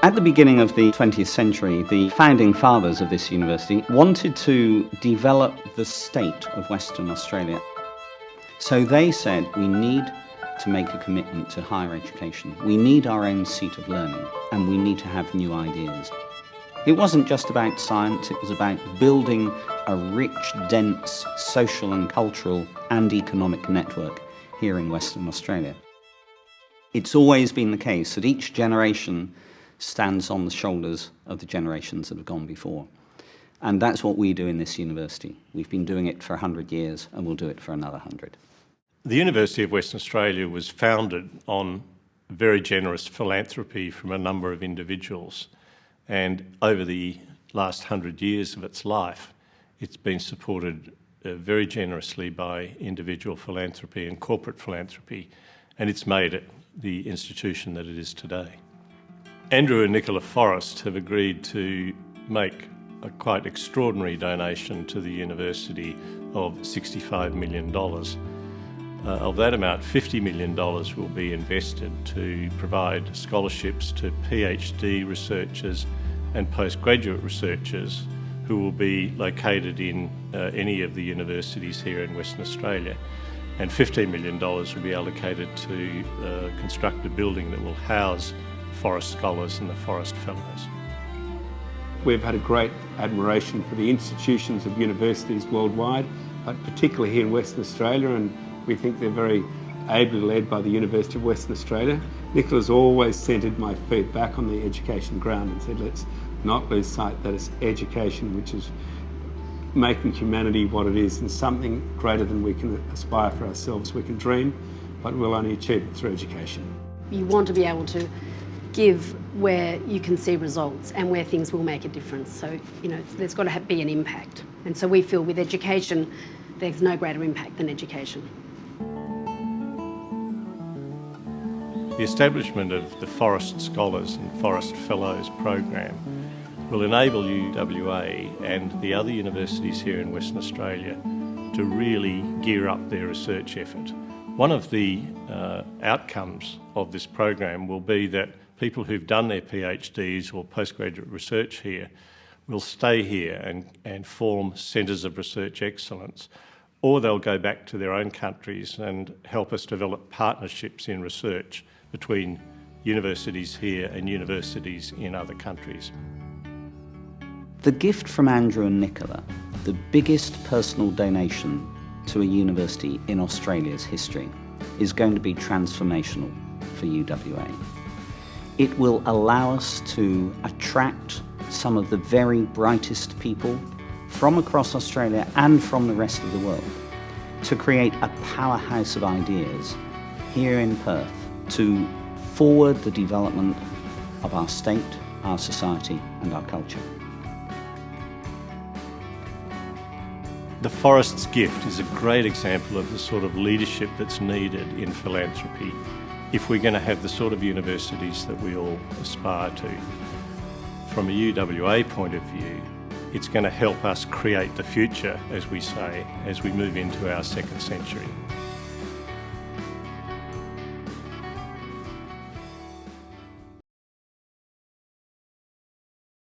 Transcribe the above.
At the beginning of the 20th century, the founding fathers of this university wanted to develop the state of Western Australia. So they said, we need to make a commitment to higher education. We need our own seat of learning, and we need to have new ideas. It wasn't just about science, it was about building a rich, dense social and cultural and economic network here in Western Australia. It's always been the case that each generation stands on the shoulders of the generations that have gone before. And that's what we do in this university. We've been doing it for 100 years and we'll do it for another 100. The University of Western Australia was founded on very generous philanthropy from a number of individuals. And over the last 100 years of its life, it's been supported very generously by individual philanthropy and corporate philanthropy, and it's made it the institution that it is today. Andrew and Nicola Forrest have agreed to make a quite extraordinary donation to the university of $65 million. Of that amount, $50 million will be invested to provide scholarships to PhD researchers and postgraduate researchers who will be located in any of the universities here in Western Australia. And $15 million will be allocated to construct a building that will house Forrest Scholars and the Forrest Fellows. We've had a great admiration for the institutions of universities worldwide, but particularly here in Western Australia, and we think they're very ably led by the University of Western Australia. Nicola's always centred my feet back on the education ground and said, let's not lose sight that it's education which is making humanity what it is, and something greater than we can aspire for ourselves. We can dream, but we'll only achieve it through education. You want to be able to give where you can see results and where things will make a difference. So, there's got to be an impact. And so we feel with education, there's no greater impact than education. The establishment of the Forrest Scholars and Forrest Fellows program will enable UWA and the other universities here in Western Australia to really gear up their research effort. One of the outcomes of this program will be that people who've done their PhDs or postgraduate research here will stay here and form centres of research excellence, or they'll go back to their own countries and help us develop partnerships in research between universities here and universities in other countries. The gift from Andrew and Nicola, the biggest personal donation to a university in Australia's history, is going to be transformational for UWA. It will allow us to attract some of the very brightest people from across Australia and from the rest of the world to create a powerhouse of ideas here in Perth to forward the development of our state, our society and our culture. The Forrest's gift is a great example of the sort of leadership that's needed in philanthropy if we're going to have the sort of universities that we all aspire to. From a UWA point of view, it's going to help us create the future, as we say, as we move into our second century.